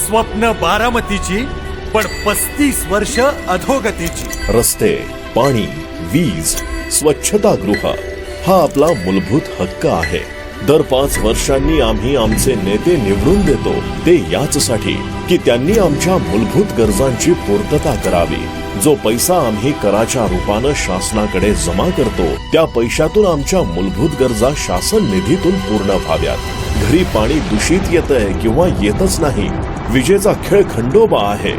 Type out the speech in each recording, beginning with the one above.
स्वप्न बारामतीची, पण 35 वर्ष अधोगतीची। रस्ते, पाणी, वीज, स्वच्छतागृह हा आपला मूलभूत हक्क आहे। दर 5 वर्षांनी आम्ही आमचे नेते निवडून देतो, ते याचसाठी की त्यांनी आमच्या मूलभूत गरजांची पूर्तता करावी। जो पैसा आम्ही कराच्या रूपानं शासनाकडे जमा करतो, त्या पैशातून आमच्या मूलभूत गरजा शासन निधीतून पूर्ण व्हाव्यात। घरी पाणी दूषित येतंय किंवा येतच नाही, विजेचा खेळ खंडोबा आहे,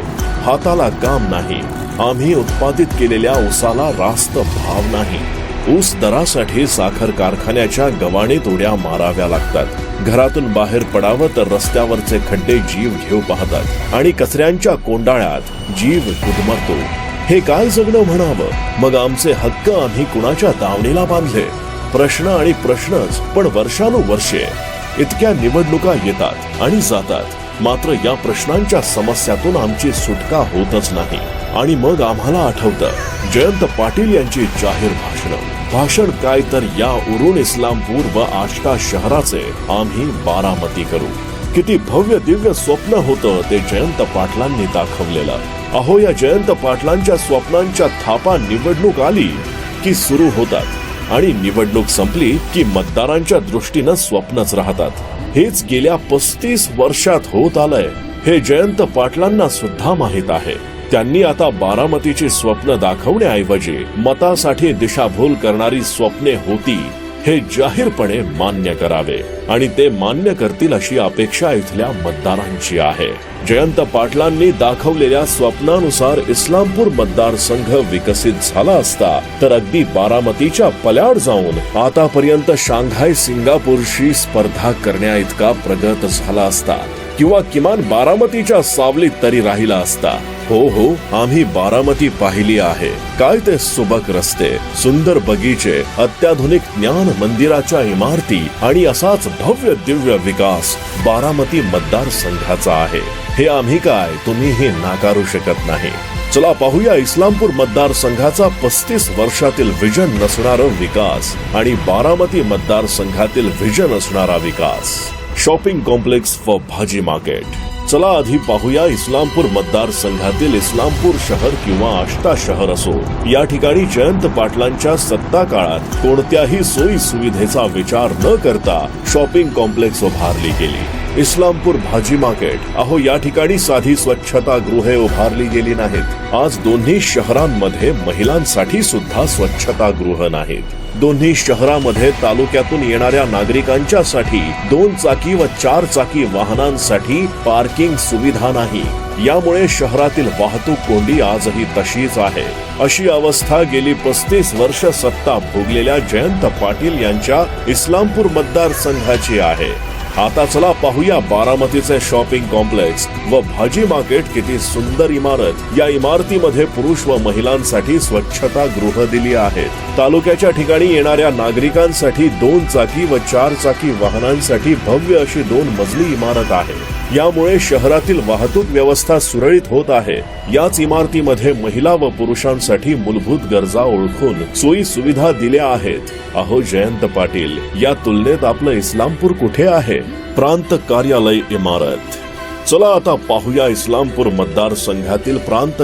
हाताला काम नाही, आम्ही उत्पादित केलेल्या ऊसाला रास्त भाव नाही, ऊस दरासाठी साखर कारखान्याच्या गवाणीत उड्या माराव्या लागतात, घरातून बाहेर पडावं तर रस्त्यावरचे खड्डे जीव घेऊ पाहतात आणि कचऱ्यांच्या कोंडाळ्यात जीव गुदमरतो। हे काय जगणं म्हणावं? मग आमचे हक्क आम्ही कुणाच्या दावणीला बांधले? प्रश्न आणि प्रश्नच, पण वर्षानुवर्षे इतक्या निवडणुका येतात आणि जातात, मात्र या प्रश्नांच्या समस्यातून आमची सुटका होतच नाही। आणि मग आम्हाला आठवतं जयंत पाटील यांची जाहीर भाषण काय तर या उरून इस्लामपूर व आष्टा शहराचे आम्ही बारामती करू। किती भव्य दिव्य स्वप्न होतं ते जयंत पाटलांनी दाखवलेलं। अहो, या जयंत पाटलांच्या स्वप्नांच्या थापा निवडणूक आली की सुरू होतात आणि निवडणूक संपली की मतदारांच्या दृष्टीनं स्वप्नच राहतात। हेच गेल्या 35 वर्षात होत आलंय, हे जयंत पाटलांना सुद्धा माहित आहे। त्यांनी आता बारामतीची स्वप्न दाखवण्याऐवजी मतासाठी दिशाभूल करणारी स्वप्ने होती हे जाहीरपणे मान्य करावे, आणि ते मान्य करतील अशी अपेक्षा इथल्या मतदारांची आहे। जयंत पाटलांनी दाखवलेल्या स्वप्नानुसार इस्लामपूर मतदारसंघ विकसित झाला असता तर अगदी बारामतीच्या पल्याड जाऊन आतापर्यंत शांघाय सिंगापूरशी स्पर्धा करण्या इतका प्रगत झाला असता, किंवा किमान बारामतीच्या सावलीत तरी राहिला असता। हो, आम्ही बारामती पाहिली आहे। काय ते सुबक रस्ते, सुंदर बगीचे, अत्याधुनिक ज्ञान मंदिराच्या इमारती आणि असाच भव्य दिव्य विकास बारामती मतदारसंघाचा आहे। हे आम्ही काय तुम्ही हे नाकारू शकत नाही। चला पाहूया इस्लामपूर मतदारसंघाचा 35 वर्षातील विजन नसणारा विकास आणि बारामती मतदारसंघातील विजन असणारा विकास। शॉपिंग कॉम्प्लेक्स व भाजी मार्केट। चला आधी पाहूया इस्लामपूर मतदारसंघातील इस्लामपूर शहर किंवा आष्टा शहर असो, या ठिकाणी जयंत पाटलांच्या सत्ता काळात कोणत्याही सोयी सुविधेचा विचार न करता शॉपिंग कॉम्प्लेक्स उभारली गेली। इस्लामपूर भाजी मार्केट, अहो या ठिकाणी साधी स्वच्छतागृहे उभारली गेली नाहीत। आज दोन्ही शहरांमध्ये महिलांसाठी सुद्धा स्वच्छतागृह नाहीत। दोन्ही शहरामध्ये तालुक्यातून येणाऱ्या नागरिकांच्या साठी 2 चाकी व 4 चाकी वाहनांसाठी पार्किंग सुविधा नाही। यामुळे शहरातील वाहतूक कोंडी आजही तशीच आहे। अशी अवस्था गेली 35 वर्ष सत्ता भोगलेल्या जयंत पाटील यांच्या इस्लामपूर मतदारसंघाची आहे। आता चला पाहूया बारामतीचे शॉपिंग कॉम्प्लेक्स व भाजी मार्केट। किती सुंदर इमारत, या इमारतीमध्ये पुरुष व महिलांसाठी स्वच्छता गृह दिली आहेत। तालुक्याच्या ठिकाणी येणाऱ्या नागरिकांसाठी 2 चाकी व 4 चाकी वाहनांसाठी भव्य अशी 2 मजली इमारत आहे। यामुळे शहरातील वाहतूक व्यवस्था सुरळीत होत आहे। याच इमारतीमध्ये महिला व पुरुषांसाठी मूलभूत गरजा ओळखून सोयी सुविधा दिल्या आहेत। अहो जयंत पाटील, या तुलनेत आपलं इस्लामपूर कुठे आहे? प्रांत कार्यालय इमारत। चला आता पाहूया इस्लामपूर मतदारसंघातील प्रांत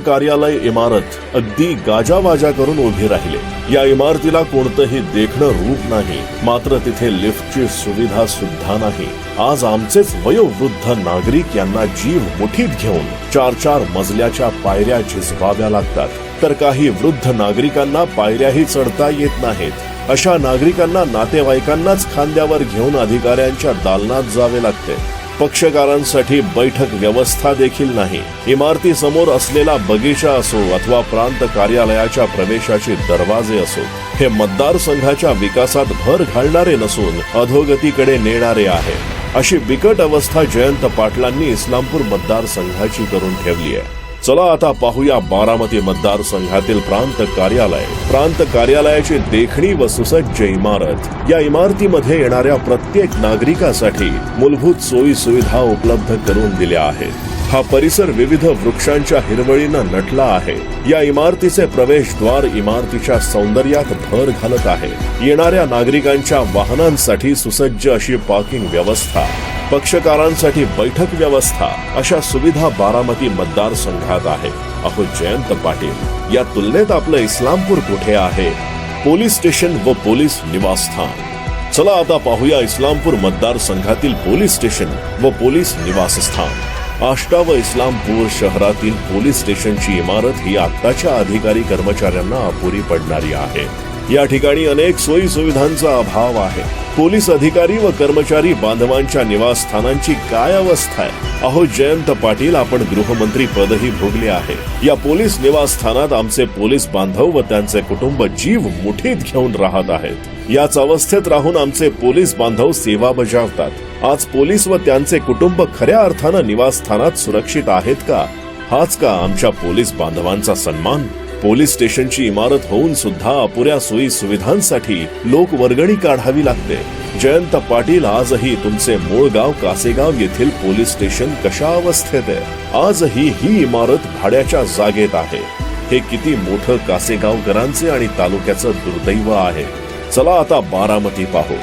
कार्यालय इमारत अगदी गाजावाजा करून उभी राहिले। या इमारतीला कोणतंही देखणं रूप नाही, मात्र तिथे लिफ्टची सुविधा सुद्धा नाही। आज आमचेच वयोवृद्ध नागरिक यांना जीव मुठीत घेऊन 4-4 मजल्याच्या पायऱ्या झिजवाव्या लागतात, तर काही वृद्ध नागरिकांना पायऱ्याही चढता येत नाहीत। अशा नागरिकांना नातेवाईकांनाच खांद्यावर घेऊन अधिकाऱ्यांच्या दालनात जावे लागते। पक्षकारांसाठी बैठक व्यवस्था देखील नाही। इमारतीसमोर असलेला बगीचा असो अथवा प्रांत कार्यालयाच्या प्रवेशाचे दरवाजे असो, हे मतदारसंघाच्या विकासात भर घालणारे नसून अधोगतीकडे नेणारे आहे। अशी बिकट अवस्था जयंत पाटलांनी इस्लामपूर मतदारसंघाची करून ठेवली आहे। चला आता पाहूया बारामती मतदारसंघातील प्रांत कार्यालयाची देखणी व सुसज्ज इमारत। या इमारतीमध्ये येणाऱ्या प्रत्येक नागरिकासाठी मूलभूत सोयी सुविधा उपलब्ध करून दिल्या आहेत। हा परिसर विविध वृक्षांच्या हिरवळीनं नटला आहे। या इमारतीचे प्रवेशद्वार इमारतीच्या सौंदर्यात भर घालत आहे. येणाऱ्या नागरिकांच्या वाहनांसाठी सुसज्ज अशी पार्किंग व्यवस्था, पक्षकारांसाठी बैठक व्यवस्था अशा सुविधा बारामती मतदारसंघात आहे. अहो जयंत पाटील, या तुलनेत आपलं इस्लामपूर कुठे आहे? पोलीस स्टेशन व पोलीस निवासस्थान. चला आता पाहूया इस्लामपूर मतदारसंघातील पोलीस स्टेशन व पोलीस निवासस्थान. आष्टा व इस्लामपूर शहरातील पोलीस स्टेशनची इमारत ही आत्ताच्या अधिकारी कर्मचाऱ्यांना अपुरी पडणारी आहे. या ठिकाणी अनेक सोयी सुविधांचा अभाव आहे. पोलीस अधिकारी व कर्मचारी बांधवांच्या निवासस्थानांची काय अवस्था आहे? अहो जयंत पाटील, आपण गृहमंत्री पदही भोगले आहे. या पोलीस निवासस्थानात आमचे पोलीस बांधव व त्यांचे कुटुंब जीव मुठीत घेऊन राहत आहेत. याच अवस्थेत राहून आमचे पोलीस बांधव सेवा बजावतात. आज पोलीस व त्यांचे कुटुंब खऱ्या अर्थानं निवासस्थानात सुरक्षित आहेत का? हाच का आमच्या पोलीस बांधवांचा सन्मान? पोलीस स्टेशनची इमारत होऊन सुद्धा अपुऱ्या सोयी सुविधांसाठी लोक वर्गणी काढावी लागते. जयंत पाटील, आजही तुमचे मूळ गाव कासेगाव येथील पोलीस स्टेशन कशा अवस्थेत आहे? आजही ही इमारत भाड्याच्या जागेत आहे. हे किती मोठं कासेगावकरांचे आणि तालुक्याचं दुर्दैव आहे. चला आता बारामती पाहू.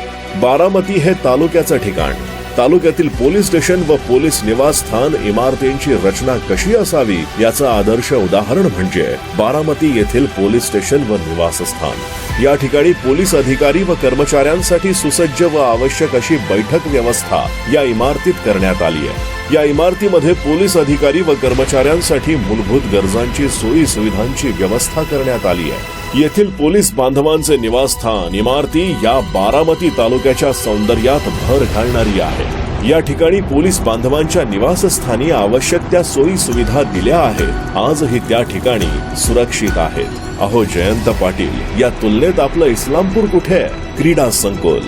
बारामती हे तालुक्याचं ठिकाण. तालुक्यातील पोलीस स्टेशन व पोलीस निवासस्थान इमारतींची रचना कशी असावी याचं आदर्श उदाहरण म्हणजे बारामती येथील पोलीस स्टेशन व निवासस्थान. या ठिकाणी पोलीस अधिकारी व कर्मचाऱ्यांसाठी सुसज्ज व आवश्यक अशी बैठक व्यवस्था या इमारतीत करण्यात आली आहे. या इमारतीमध्ये पोलीस अधिकारी व कर्मचाऱ्यांसाठी मूलभूत गरजांची सोयी सुविधांची व्यवस्था करण्यात आली आहे. येथील पोलीस बांधवांचे निवासस्थान इमारती या बारामती तालुक्याच्या सौंदर्यात भर घालणारी आहे. या ठिकाणी पोलीस बांधवांच्या निवासस्थानी आवश्यक त्या सोयी सुविधा दिल्या आहेत. आजही त्या ठिकाणी सुरक्षित आहेत. अहो जयंत पाटील, या तुलनेत आपलं इस्लामपूर कुठे? क्रीडा संकुल.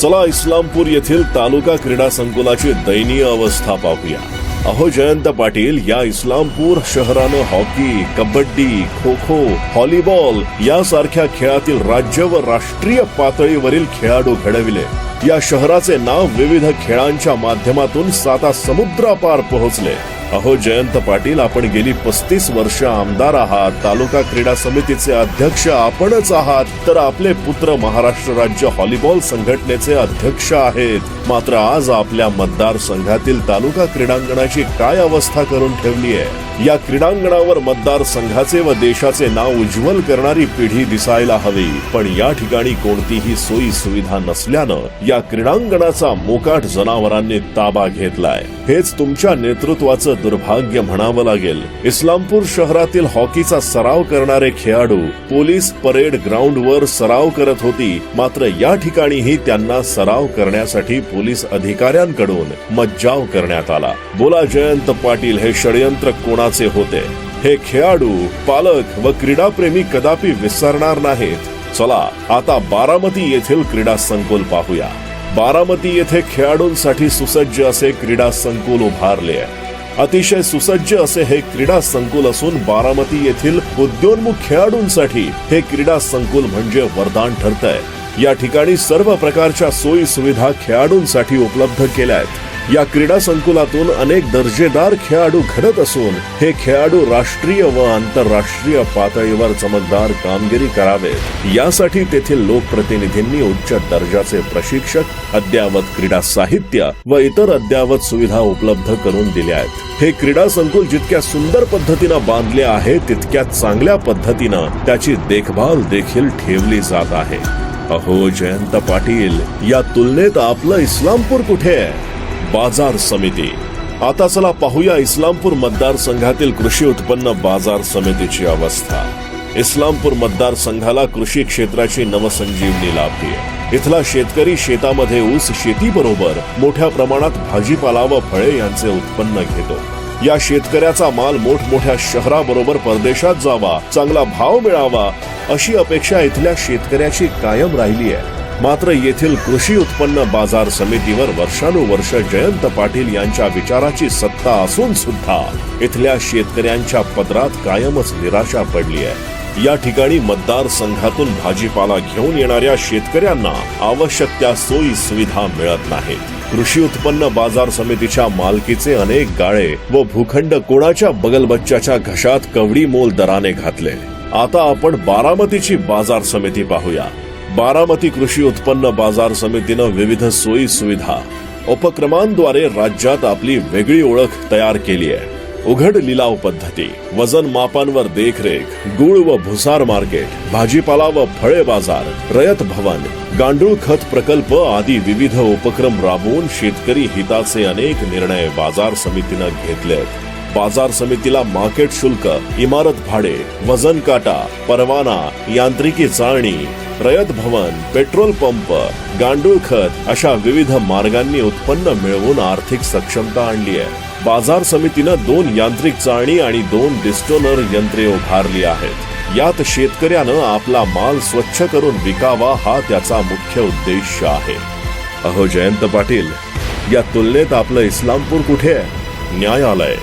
चला इस्लामपूर येथील तालुका क्रीडा संकुलाची दयनीय अवस्था पाहूया. अहो जयंत पाटील, या इस्लामपूर शहरानं हॉकी, कबड्डी, खो खो, व्हॉलीबॉल यासारख्या खेळातील राज्य व राष्ट्रीय पातळीवरील खेळाडू घडविले. या शहराचे नाव विविध खेळांच्या माध्यमातून 7 समुद्रापार पोहोचले. अहो जयंत पाटील, आपण गेली 35 वर्ष आमदार आहात, तालुका क्रीडा समितीचे अध्यक्ष आपणच आहात, तर आपले पुत्र महाराष्ट्र राज्य व्हॉलीबॉल संघटनेचे अध्यक्ष आहेत. मात्र आज आपल्या मतदारसंघातील तालुका क्रीडांगणाची काय अवस्था करून ठेवली आहे? या क्रीडांगणावर मतदारसंघाचे व देशाचे नाव उज्ज्वल करणारी पिढी दिसायला हवी, पण या ठिकाणी कोणतीही सोयी सुविधा नसल्यानं या क्रीडांगणाचा मोकाट जनावरांनी ताबा घेतलाय. हेच तुमच्या नेतृत्वाचं दुर्भाग्य म्हणावं लागेल. इस्लामपूर शहरातील हॉकीचा सराव करणारे खेळाडू पोलीस परेड ग्राउंडवर सराव करत होती, मात्र या ठिकाणीही त्यांना सराव करण्यासाठी पोलीस अधिकाऱ्यांकडून मज्जाव करण्यात आला. बोला जयंत पाटील, हे षडयंत्र कोणाचे होते? हे खेळाडू, पालक व क्रीडाप्रेमी कदापि विसरणार नाहीत. चला आता बारामती येथील क्रीडा संकुल पाहूया. बारामती येथे खेळाडूंसाठी सुसज्ज असे क्रीडा संकुल उभारले आहे. अतिशय सुसज्ज असे हे क्रीडा संकुल असून बारामती येथील उद्योन्मुख खेळाडूंसाठी हे क्रीडा संकुल म्हणजे वरदान ठरतंय. या ठिकाणी सर्व प्रकारच्या सोयी सुविधा खेळाडूंसाठी उपलब्ध केल्या आहेत. या क्रीडा संकुलातून अनेक दर्जेदार खेळाडू घडत असून हे खेळाडू राष्ट्रीय व आंतरराष्ट्रीय पातळीवर चमकदार कामगिरी करावेत, यासाठी तेथील लोकप्रतिनिधींनी उच्च दर्जाचे प्रशिक्षक, अद्ययावत क्रीडा साहित्य व इतर अद्ययावत सुविधा उपलब्ध करून दिल्या आहेत. हे क्रीडा संकुल जितक्या सुंदर पद्धतीनं बांधले आहे, तितक्या चांगल्या पद्धतीनं त्याची देखभाल देखील ठेवली जात आहे. अहो जयंत पाटील, या तुलनेत आपलं इस्लामपूर कुठे आहे? बाजार समिती. आता चला पाहूया इस्लामपूर मतदारसंघातील कृषी उत्पन्न बाजार समितीची अवस्था. इस्लामपूर मतदारसंघाला कृषी क्षेत्राची नवसंजीवनी लाभली आहे. इथला शेतकरी शेतामध्ये ऊस शेतीबरोबर मोठ्या प्रमाणात भाजीपाला व फळे यांचे उत्पन्न घेतो. या शेतकऱ्याचा माल मोठमोठ्या शहराबरोबर परदेशात जावा, चांगला भाव मिळावा अशी अपेक्षा इथल्या शेतकऱ्याची कायम राहिली आहे. मात्र येथील कृषी उत्पन्न बाजार समितीवर वर्षानुवर्ष जयंत पाटील यांच्या विचाराची सत्ता असून सुद्धा इथल्या शेतकऱ्यांच्या पदरात कायमच निराशा पडली आहे. या ठिकाणी मतदारसंघातून भाजीपाला घेऊन येणाऱ्या शेतकऱ्यांना आवश्यक त्या सोयी सुविधा मिळत नाहीत. कृषी उत्पन्न बाजार समितीच्या मालकीचे अनेक गाळे व भूखंड कोणाच्या बगलबच्च्याच्या घशात कवडी मोल दराने घातले. आता आपण बारामतीची बाजार समिती पाहूया. बारामती कृषी उत्पन्न बाजार समितीनं विविध सोयी सुविधा उपक्रमांद्वारे राज्यात आपली वेगळी ओळख तयार केली आहे. उघड लिलाव पद्धती, वजन मापांवर देखरेख, गुळ व भुसार मार्केट, भाजीपाला व फळे बाजार, रयत भवन, गांडूळ खत प्रकल्प आदी विविध उपक्रम राबवून शेतकरी हिताचे अनेक निर्णय बाजार समितीनं घेतलेत. बाजार समितीला मार्केट शुल्क, इमारत भाडे, वजन काटा, परवाना, यांत्रिकी चाळणी, रयत भवन, पेट्रोल पंप, गांडूळ खत अशा विविध मार्गांनी उत्पन्न मिळवून आर्थिक सक्षमता आणली आहे. बाजार समितीनं 2 यांत्रिक चाळणी आणि 2 डिस्टोनर यंत्रे उभारली आहेत. यात शेतकऱ्यानं आपला माल स्वच्छ करून विकावा हा त्याचा मुख्य उद्देश आहे. अहो जयंत पाटील, या तुलनेत आपलं इस्लामपूर कुठे आहे? न्यायालय.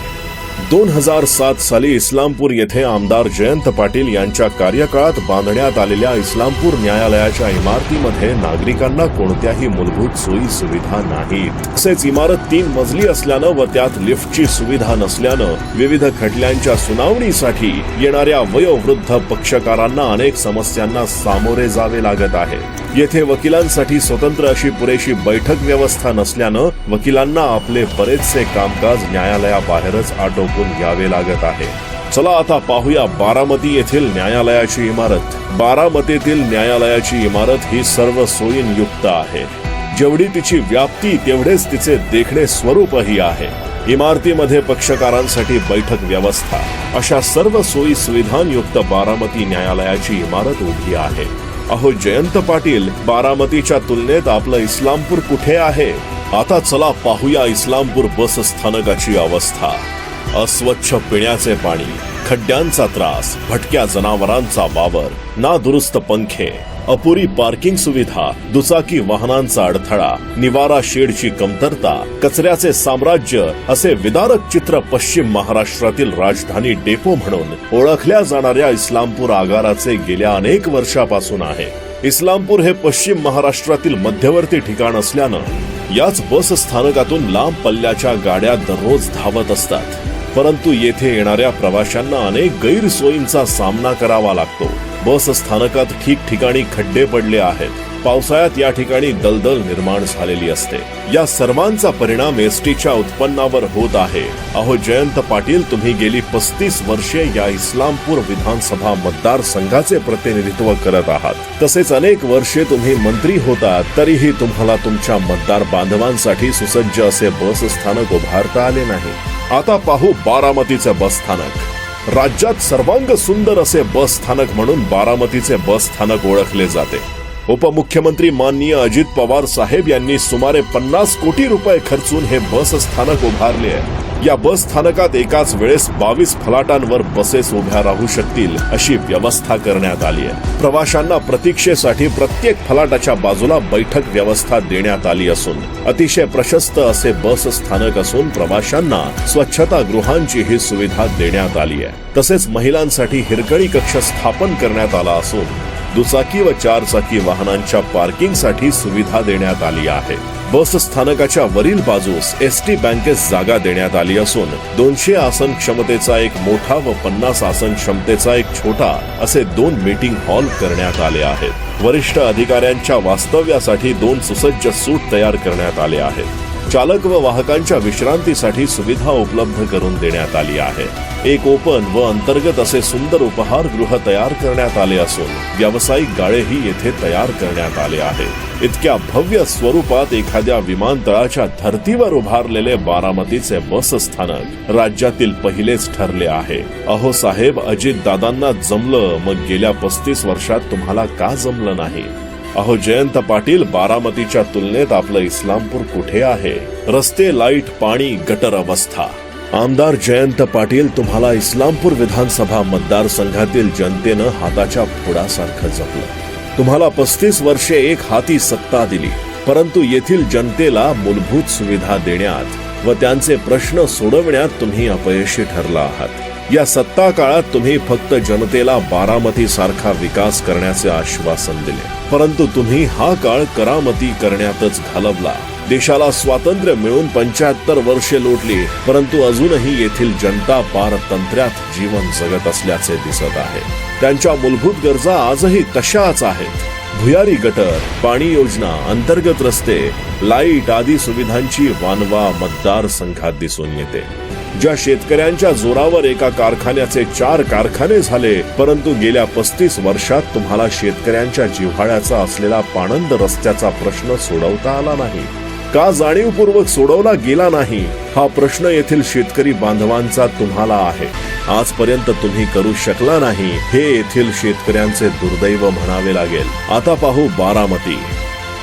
2007 साली इस्लामपूर येथे आमदार जयंत पाटील यांच्या कार्यकाळात बांधण्यात आलेल्या इस्लामपूर न्यायालयाच्या इमारतीमध्ये नागरिकांना कोणत्याही मूलभूत सोयी सुविधा नाहीत. तसेच इमारत 3 मजली असल्यानं व त्यात लिफ्टची सुविधा नसल्यानं विविध खटल्यांच्या सुनावणीसाठी येणाऱ्या वयोवृद्ध पक्षकारांना अनेक समस्यांना सामोरे जावे लागत आहे. येथे वकिलांसाठी स्वतंत्र अशी पुरेशी बैठक व्यवस्था नसल्यानं वकिलांना आपले बरेचसे कामकाज न्यायालयाबाहेरच आटोपून घ्यावे लागत आहे. चला आता पाहूया बारामती येथील न्यायालयाची इमारत. बारामतीतील न्यायालयाची इमारत ही सर्व सोयींयुक्त आहे. जेवढी तिची व्याप्ती तेवढेच तिचे देखणे स्वरूपही आहे. इमारतीमध्ये पक्षकारांसाठी बैठक व्यवस्था अशा सर्व सोयी सुविधांयुक्त बारामती न्यायालयाची इमारत उभी आहे. अहो जयंत पाटील, बारामतीच्या तुलनेत आपलं इस्लामपूर कुठे आहे? आता चला पाहूया इस्लामपूर बस स्थानकाची अवस्था. अस्वच्छ पिण्याचे पाणी, खड्ड्यांचा त्रास, भटक्या जनावरांचा वावर, नादुरुस्त पंखे, अपुरी पार्किंग सुविधा, दुचाकी वाहनांचा अडथळा, निवारा शेडची कमतरता, कचऱ्याचे साम्राज्य असे विदारक चित्र पश्चिम महाराष्ट्रातील राजधानी डेपो म्हणून ओळखल्या जाणाऱ्या इस्लामपूर आगाराचे गेल्या अनेक वर्षापासून आहे. इस्लामपूर हे पश्चिम महाराष्ट्रातील मध्यवर्ती ठिकाण असल्यानं याच बस स्थानकातून लांब पल्ल्याच्या गाड्या दररोज धावत असतात. परंतु येथे येणाऱ्या प्रवाशांना अनेक गैरसोयींचा सामना करावा लागतो. बस स्थानकात ठिकठिकाणी खड्डे पडले आहेत. पावसाळ्यात या ठिकाणी दलदल निर्माण झालेली असते. या सर्वांचा परिणाम एसटीच्या उत्पन्नावर होत आहे. अहो जयंत पाटील, तुम्ही गेली 35 वर्षे या इस्लामपूर विधानसभा मतदारसंघाचे प्रतिनिधित्व करत आहात. तसेच अनेक वर्षे तुम्ही मंत्री होता, तरीही तुम्हाला तुमच्या मतदार बांधवांसाठी सुसज्ज असे बस स्थानक उभारता आले नाही. आता पाहू बारामतीचे बस स्थानक. राज्यात सर्वांग सुंदर असे बस स्थानक म्हणून बारामतीचे बस स्थानक ओळखले जाते. उपमुख्यमंत्री माननीय अजित पवार साहेब यांनी सुमारे 50 कोटी रुपये खर्चून हे बस स्थानक उभारले आहे. या बस स्थानकात एकाच वेळेस 22 फलाटांवर बसेस उभ्या राहू शकतील अशी व्यवस्था करण्यात आली आहे. प्रवाशांना प्रतीक्षेसाठी प्रत्येक फलाटाच्या बाजूला बैठक व्यवस्था देण्यात आली असून अतिशय प्रशस्त असे बस स्थानक असून प्रवाशांना स्वच्छता गृहांची ही सुविधा देण्यात आली आहे. तसेच महिलांसाठी हिरकणी कक्ष स्थापन करण्यात आला असून दुचाकी व 4 चाकी वाहनांच्या पार्किंगसाठी सुविधा देण्यात आली आहे. बस स्थानकाच्या वरील बाजूस एसटी बँकेस जागा देण्यात आली असून 200 आसन क्षमतेचा एक मोठा व 50 आसन क्षमतेचा एक छोटा असे 2 मीटिंग हॉल करण्यात आले आहेत. वरिष्ठ अधिकाऱ्यांच्या वास्तव्यासाठी 2 सुसज्ज सूट तयार करण्यात आले आहेत. चालक व वाहकांच्या विश्रांतीसाठी सुविधा उपलब्ध करून देण्यात आली आहे. एक ओपन व अंतर्गत असे सुंदर उपहारगृह तयार करण्यात आले असून व्यावसायिक गाळेही येथे तयार करण्यात आले आहेत. इतक्या भव्य स्वरूपात एखाद्या विमानतळाच्या धर्तीवर उभारलेले बारामतीचे बस स्थानक राज्यातील पहिलेच ठरले आहे. अहो साहेब, अजित दादांना जमलं, मग गेल्या 35 वर्षात तुम्हाला का जमलं नाही? अहो जयंत पाटील, बारामतीच्या तुलनेत आपलं इस्लामपूर कुठे आहे? रस्ते, लाईट, पाणी, गटर अवस्था. आमदार जयंत पाटील, तुम्हाला इस्लामपूर विधानसभा मतदारसंघातील जनतेनं हाताच्या फोडासारखं जपलं. तुम्हाला 35 वर्षे एक हाती सत्ता दिली, परंतु येथील जनतेला मूलभूत सुविधा देण्यात व त्यांचे प्रश्न सोडवण्यात तुम्ही अपयशी ठरला आहात. या सत्ता काळात तुम्ही फक्त जनतेला बारामती सारखा विकास करण्याचे आश्वासन दिले, परंतु तुम्ही हा काळ करामती करण्यातच घालवला. देशाला स्वातंत्र्य मिळून 75 वर्षे लोटली, परंतु अजूनही येथील जनता पारतंत्र्यात जीवन जगत असल्याचे दिसत आहे. त्यांच्या मूलभूत गरजा आजही तशाच आहेत. भुयारी गटर, पाणी योजना, अंतर्गत रस्ते, लाईट आदी सुविधांची वानवा मतदारसंघात दिसून येते. ज्या शेतकऱ्यांच्या जोरावर एका कारखान्याचे 4 कारखाने झाले, परंतु गेल्या 35 वर्षात तुम्हाला शेतकऱ्यांच्या जिव्हाळ्याचा असलेला पाणंद रस्त्याचा प्रश्न सोडवता आला नाही. का जाणीवपूर्वक सोडवला गेला नाही, हा प्रश्न येथील शेतकरी बांधवांचा तुम्हाला आहे. आजपर्यंत तुम्ही करू शकला नाही, हे येथील शेतकऱ्यांचे दुर्दैव म्हणावे लागेल. आता पाहू बारामती.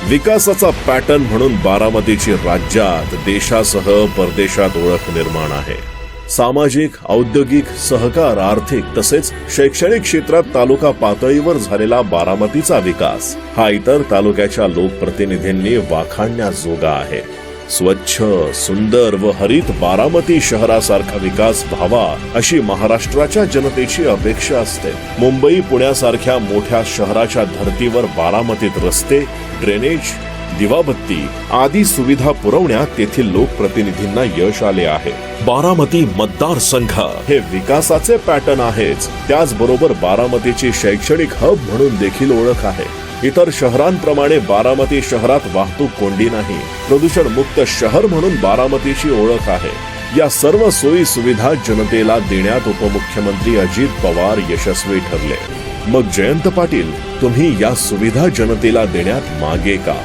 विकासाचा पॅटर्न म्हणून बारामतीची राज्यात, देशासह परदेशात ओळख निर्माण आहे. सामाजिक, औद्योगिक, सहकार, आर्थिक तसेच शैक्षणिक क्षेत्रात तालुका पातळीवर झालेला बारामतीचा विकास हा इतर तालुक्याच्या लोकप्रतिनिधींनी वाखाणण्याजोगा आहे. स्वच्छ, सुंदर व हरित बारामती शहरासारखा विकास व्हावा अशी महाराष्ट्राच्या जनतेची अपेक्षा असते. मुंबई, पुण्यासारख्या मोठ्या शहराच्या धर्तीवर बारामतीत रस्ते, ड्रेनेज, दिवाबत्ती आदी सुविधा पुरवण्यात तेथील लोकप्रतिनिधींना यश आले आहे. बारामती मतदारसंघ हे विकासाचे पॅटर्न आहेच, त्याचबरोबर बारामतीची शैक्षणिक हब म्हणून देखील ओळख आहे. इतर शहरांप्रमाणे बारामती शहरात वाहतूक कोंडी नाही. प्रदूषण मुक्त शहर म्हणून बारामतीची ओळख आहे. या सर्व सोयी सुविधा जनतेला देण्यात उपमुख्यमंत्री अजित पवार यशस्वी ठरले. मग जयंत पाटील, तुम्ही या सुविधा जनतेला देण्यात मागे का?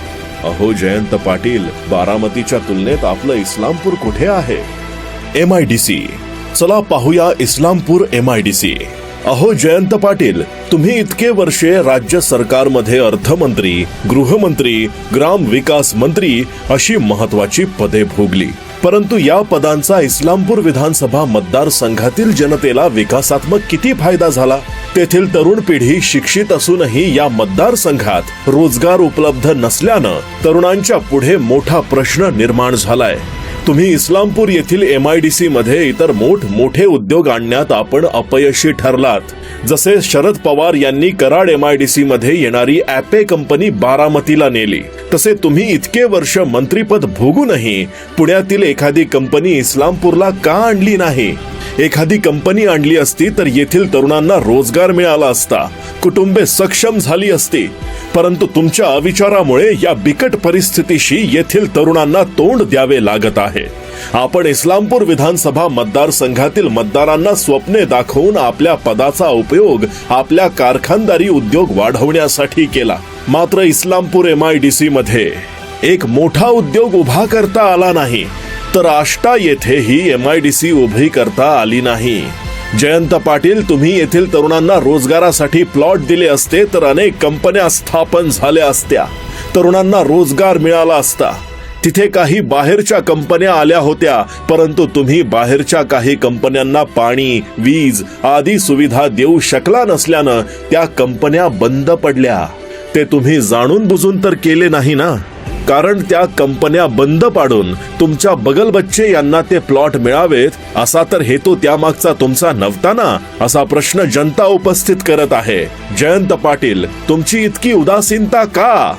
अहो जयंत पाटील, बारामतीच्या तुलनेत आपलं इस्लामपूर कुठे आहे? MIDC. चला पाहूया इस्लामपूर MIDC. अहो जयंत पाटील, तुम्ही इतके वर्षे राज्य सरकारमध्ये अर्थमंत्री, गृहमंत्री, ग्राम विकास मंत्री अशी महत्वाची पदे भोगली, परंतु या पदांचा इस्लामपूर विधानसभा मतदारसंघातील जनतेला विकासात्मक किती फायदा झाला? तेथील तरुण पिढी शिक्षित असूनही या मतदारसंघात रोजगार उपलब्ध नसल्यानं तरुणांच्या पुढे मोठा प्रश्न निर्माण झालाय. तुम्ही इस्लामपूर येथील MIDC मध्ये इतर मोठे उद्योग आणण्यात आपण अपयशी ठरलात. जसे शरद पवार यांनी कराड MIDC मध्ये येणारी ॲपे कंपनी बारामतीला नेली, तसे तुम्ही इतके वर्ष मंत्रीपद भोगूनही पुण्यातील एखादी कंपनी इस्लामपूरला का आणली नाही? एखादी कंपनी आणली असती तर येथील तरुणांना रोजगार मिळाला असता, कुटुंबे सक्षम झाली असती. परंतु तुमच्या अविचारामुळे या बिकट परिस्थितीशी येथील तरुणांना तोंड द्यावे लागत आहे. आपण इस्लामपूर विधानसभा मतदारसंघातील मतदारांना स्वप्ने दाखवून आपल्या पदाचा उपयोग आपल्या कारखानदारी उद्योग वाढवण्यासाठी केला. मात्र इस्लामपूर MIDC मध्ये एक मोठा उद्योग उभा करता आला नाही, तर आष्टा येथे ही MIDC उभी करता आली नाही. जयंत पाटील, तुम्ही येथील तरुणांना रोजगारासाठी प्लॉट दिले असते तर अनेक कंपन्या स्थापन झाल्या असत्या, तरुणांना रोजगार मिळाला असता. तिथे काही बाहेरच्या कंपन्या आल्या होत्या, परंतु तुम्ही बाहेरच्या काही कंपन्यांना पाणी, वीज आदी सुविधा देऊ शकला नसल्यानं त्या कंपन्या बंद पडल्या. ते तुम्ही जाणून बुजून तर केले नाही ना? कारण त्या कंपन्या बंद पाडून तुमच्या बगलबच्चे यांना ते प्लॉट मिळावेत असा तर हेतू त्यामागचा तुमचा नव्हता ना, असा प्रश्न जनता उपस्थित करत आहे. जयंत पाटील, तुमची इतकी उदासीनता का?